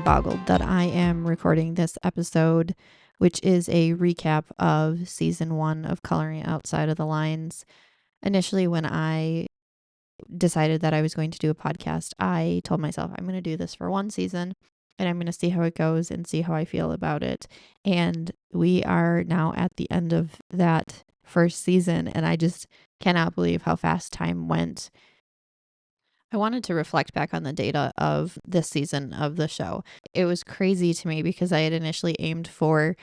mind-boggled that I am recording this episode, which is a recap of season 1 of Coloring Outside of the Lines. Initially, when I decided that I was going to do a podcast, I told myself I'm going to do this for 1 season and I'm going to see how it goes and see how I feel about it. And we are now at the end of that first season, and I just cannot believe how fast time went. I wanted to reflect back on the data of this season of the show. It was crazy to me because I had initially aimed for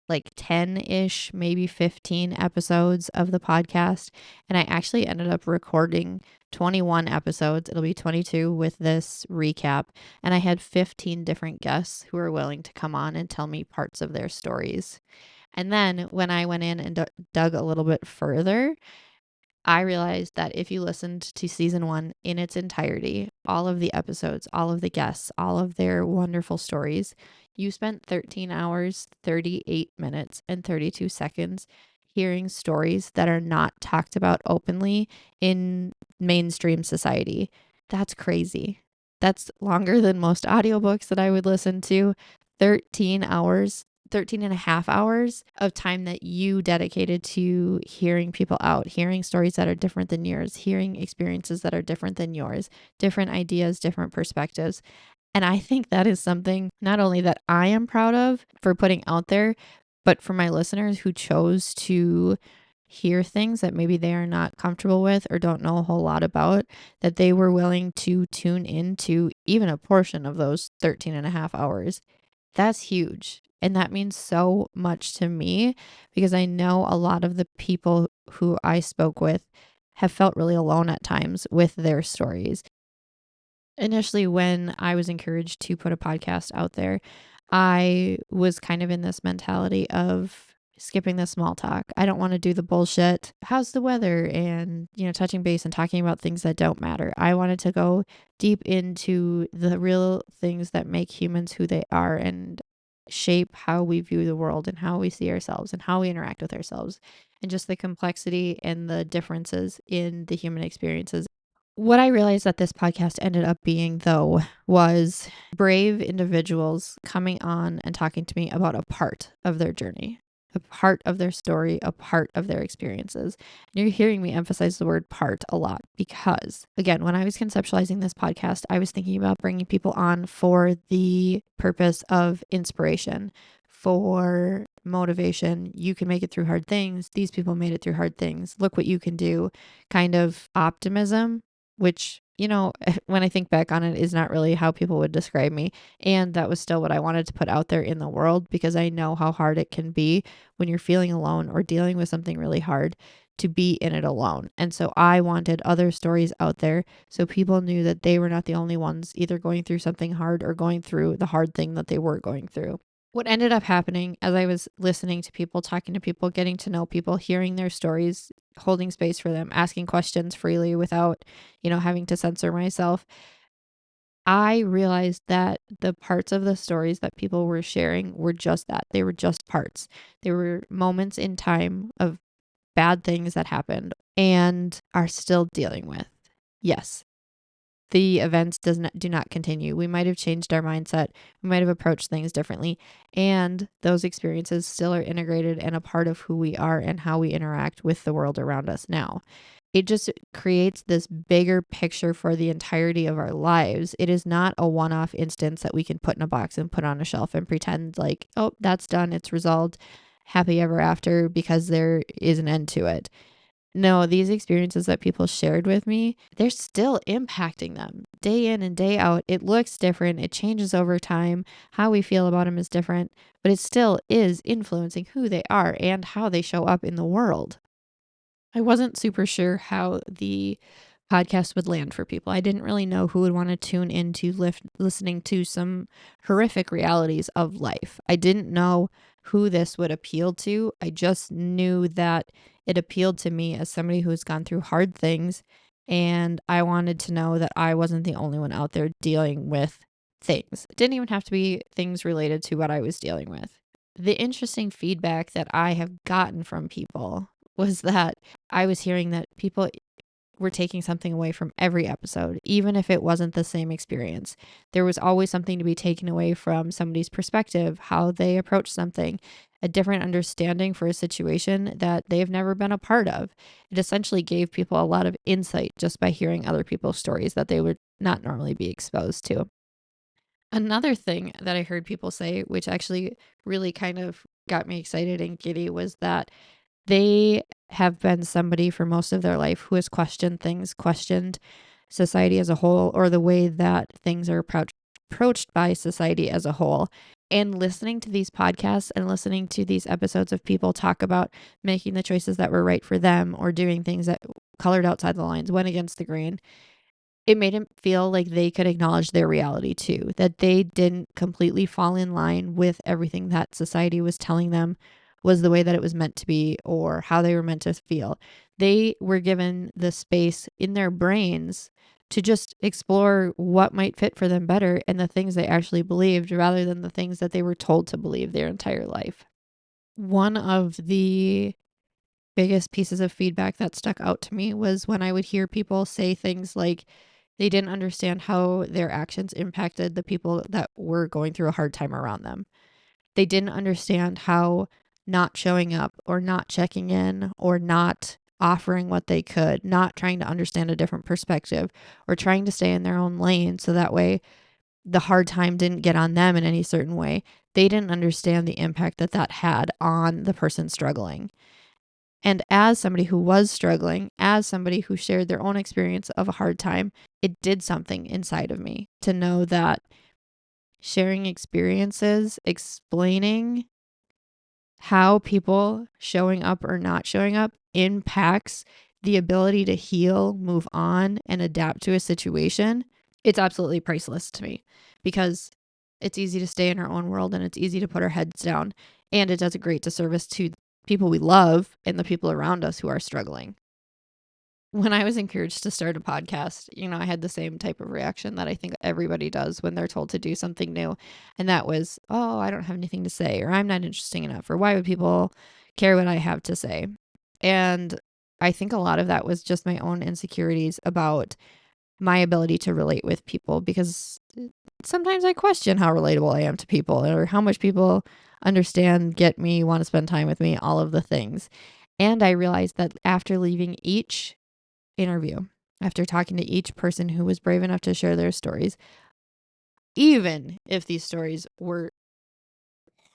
like 10-ish, maybe 15 episodes of the podcast, and I actually ended up recording 21 episodes. It'll be 22 with this recap, and I had 15 different guests who were willing to come on and tell me parts of their stories. And then when I went in and dug a little bit further, I realized that if you listened to season 1 in its entirety, all of the episodes, all of the guests, all of their wonderful stories, you spent 13 hours, 38 minutes, and 32 seconds hearing stories that are not talked about openly in mainstream society. That's crazy. That's longer than most audiobooks that I would listen to. 13 hours 13 and a half hours of time that you dedicated to hearing people out, hearing stories that are different than yours, hearing experiences that are different than yours, different ideas, different perspectives. And I think that is something not only that I am proud of for putting out there, but for my listeners who chose to hear things that maybe they are not comfortable with or don't know a whole lot about, that they were willing to tune into even a portion of those 13 and a half hours. That's huge. And that means so much to me because I know a lot of the people who I spoke with have felt really alone at times with their stories. Initially, when I was encouraged to put a podcast out there, I was kind of in this mentality of skipping the small talk. I don't want to do the bullshit. How's the weather? And, touching base and talking about things that don't matter. I wanted to go deep into the real things that make humans who they are and shape how we view the world and how we see ourselves and how we interact with ourselves and just the complexity and the differences in the human experiences. What I realized that this podcast ended up being, though, was brave individuals coming on and talking to me about a part of their journey, a part of their story, a part of their experiences. And you're hearing me emphasize the word part a lot because, again, when I was conceptualizing this podcast, I was thinking about bringing people on for the purpose of inspiration, for motivation. You can make it through hard things. These people made it through hard things. Look what you can do. Kind of optimism, which, when I think back on it, is not really how people would describe me. And that was still what I wanted to put out there in the world because I know how hard it can be when you're feeling alone or dealing with something really hard to be in it alone. And so I wanted other stories out there so people knew that they were not the only ones either going through something hard or going through the hard thing that they were going through. What ended up happening as I was listening to people, talking to people, getting to know people, hearing their stories, holding space for them, asking questions freely without, having to censor myself, I realized that the parts of the stories that people were sharing were just that. They were just parts. They were moments in time of bad things that happened and are still dealing with. Yes, the events do not continue. We might have changed our mindset. We might have approached things differently. And those experiences still are integrated and a part of who we are and how we interact with the world around us now. It just creates this bigger picture for the entirety of our lives. It is not a one-off instance that we can put in a box and put on a shelf and pretend like, oh, that's done. It's resolved. Happy ever after because there is an end to it. No, these experiences that people shared with me, they're still impacting them day in and day out. It looks different. It changes over time. How we feel about them is different, but it still is influencing who they are and how they show up in the world. I wasn't super sure how the podcast would land for people. I didn't really know who would want to tune into listening to some horrific realities of life. I didn't know who this would appeal to. I just knew that it appealed to me as somebody who's gone through hard things, and I wanted to know that I wasn't the only one out there dealing with things. It didn't even have to be things related to what I was dealing with. The interesting feedback that I have gotten from people was that I was hearing that people were taking something away from every episode, even if it wasn't the same experience. There was always something to be taken away from somebody's perspective, how they approach something, a different understanding for a situation that they've never been a part of. It essentially gave people a lot of insight just by hearing other people's stories that they would not normally be exposed to. Another thing that I heard people say, which actually really kind of got me excited and giddy, was that they have been somebody for most of their life who has questioned things, questioned society as a whole, or the way that things are approached by society as a whole. And listening to these podcasts and listening to these episodes of people talk about making the choices that were right for them or doing things that colored outside the lines, went against the grain, it made him feel like they could acknowledge their reality too, that they didn't completely fall in line with everything that society was telling them was the way that it was meant to be or how they were meant to feel. They were given the space in their brains to just explore what might fit for them better and the things they actually believed rather than the things that they were told to believe their entire life. One of the biggest pieces of feedback that stuck out to me was when I would hear people say things like they didn't understand how their actions impacted the people that were going through a hard time around them. They didn't understand how not showing up or not checking in or not offering what they could, not trying to understand a different perspective or trying to stay in their own lane so that way the hard time didn't get on them in any certain way. They didn't understand the impact that that had on the person struggling. And as somebody who was struggling, as somebody who shared their own experience of a hard time, it did something inside of me to know that sharing experiences, explaining how people showing up or not showing up impacts the ability to heal, move on, and adapt to a situation, it's absolutely priceless to me because it's easy to stay in our own world and it's easy to put our heads down. And it does a great disservice to people we love and the people around us who are struggling. When I was encouraged to start a podcast, I had the same type of reaction that I think everybody does when they're told to do something new. And that was, oh, I don't have anything to say, or I'm not interesting enough, or why would people care what I have to say? And I think a lot of that was just my own insecurities about my ability to relate with people because sometimes I question how relatable I am to people or how much people understand, get me, want to spend time with me, all of the things. And I realized that after leaving each interview, after talking to each person who was brave enough to share their stories, even if these stories were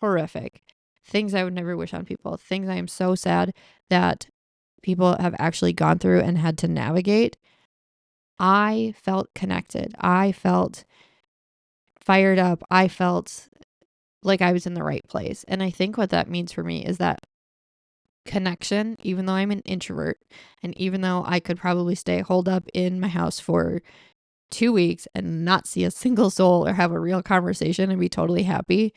horrific, things I would never wish on people, things I am so sad that people have actually gone through and had to navigate, I felt connected. I felt fired up. I felt like I was in the right place. And I think what that means for me is that connection, even though I'm an introvert, and even though I could probably stay holed up in my house for 2 weeks and not see a single soul or have a real conversation and be totally happy,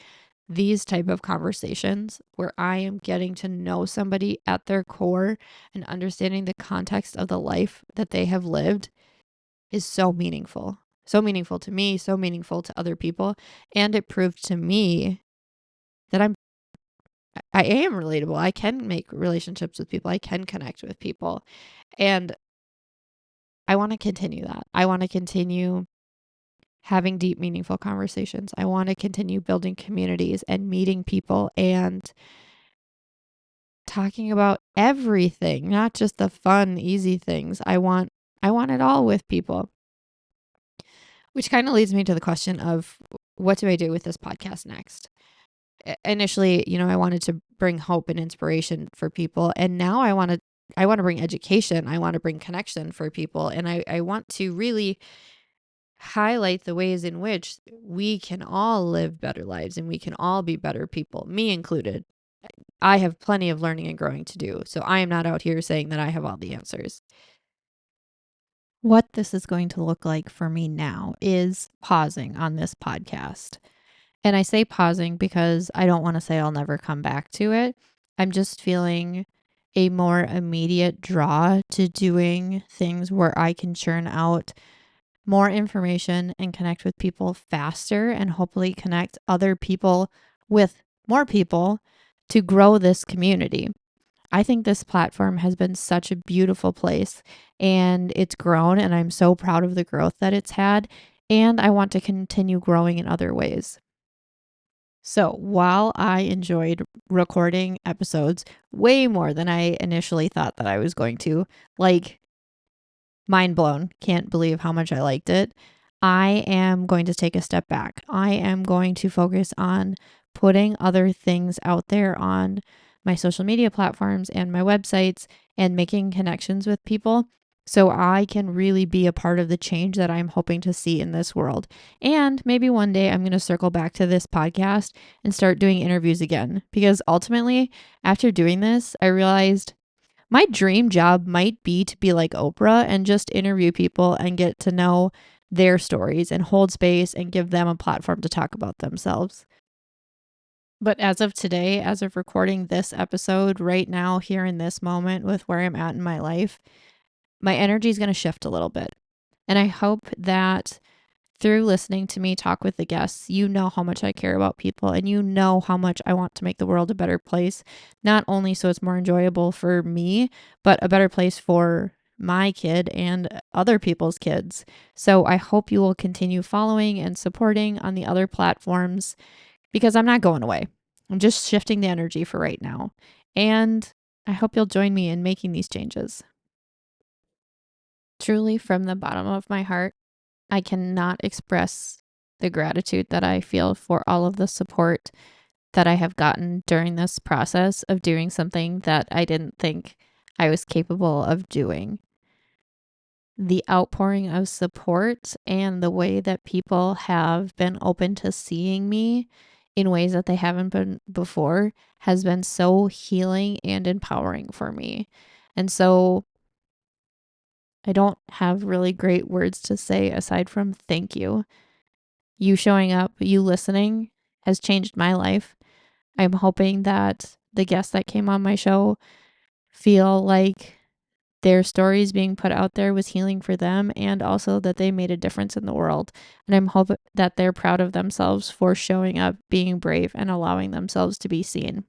these type of conversations where I am getting to know somebody at their core and understanding the context of the life that they have lived is so meaningful. So meaningful to me, so meaningful to other people. And it proved to me that I am relatable. I can make relationships with people. I can connect with people. And I want to continue that. I want to continue having deep, meaningful conversations. I want to continue building communities and meeting people and talking about everything, not just the fun, easy things. I want it all with people. Which kind of leads me to the question of what do I do with this podcast next? Initially, I wanted to bring hope and inspiration for people, and now I want to bring education. I want to bring connection for people, and I want to really highlight the ways in which we can all live better lives and we can all be better people, me included. I have plenty of learning and growing to do, so I am not out here saying that I have all the answers. What this is going to look like for me now is pausing on this podcast. And I say pausing because I don't want to say I'll never come back to it. I'm just feeling a more immediate draw to doing things where I can churn out more information and connect with people faster and hopefully connect other people with more people to grow this community. I think this platform has been such a beautiful place, and it's grown, and I'm so proud of the growth that it's had, and I want to continue growing in other ways. So, while I enjoyed recording episodes way more than I initially thought that I was going to, like, mind blown, can't believe how much I liked it, I am going to take a step back. I am going to focus on putting other things out there on my social media platforms and my websites and making connections with people so I can really be a part of the change that I'm hoping to see in this world. And maybe one day I'm going to circle back to this podcast and start doing interviews again, because ultimately, after doing this, I realized my dream job might be to be like Oprah and just interview people and get to know their stories and hold space and give them a platform to talk about themselves. But as of today, as of recording this episode right now, here in this moment with where I'm at in my life, my energy is going to shift a little bit. And I hope that through listening to me talk with the guests, you know how much I care about people, and you know how much I want to make the world a better place, not only so it's more enjoyable for me, but a better place for my kid and other people's kids. So I hope you will continue following and supporting on the other platforms, because I'm not going away. I'm just shifting the energy for right now. And I hope you'll join me in making these changes. Truly, from the bottom of my heart, I cannot express the gratitude that I feel for all of the support that I have gotten during this process of doing something that I didn't think I was capable of doing. The outpouring of support and the way that people have been open to seeing me in ways that they haven't been before has been so healing and empowering for me. And so I don't have really great words to say aside from thank you. You showing up, you listening has changed my life. I'm hoping that the guests that came on my show feel like their stories being put out there was healing for them, and also that they made a difference in the world. And I'm hoping that they're proud of themselves for showing up, being brave, and allowing themselves to be seen.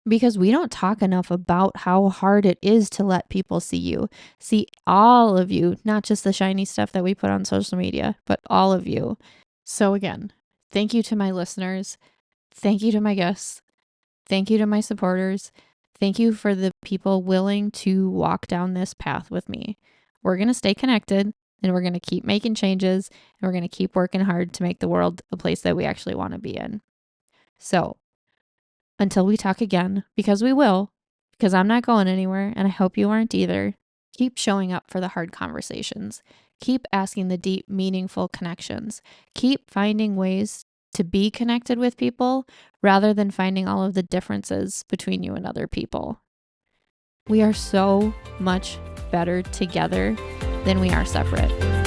Because we don't talk enough about how hard it is to let people see all of you, not just the shiny stuff that we put on social media, but all of you. So again, thank you to my listeners. Thank you to my guests. Thank you to my supporters. Thank you for the people willing to walk down this path with me. We're going to stay connected, and we're going to keep making changes, and we're going to keep working hard to make the world a place that we actually want to be in. So until we talk again, because we will, because I'm not going anywhere, and I hope you aren't either, keep showing up for the hard conversations. Keep asking the deep, meaningful connections. Keep finding ways to be connected with people rather than finding all of the differences between you and other people. We are so much better together than we are separate.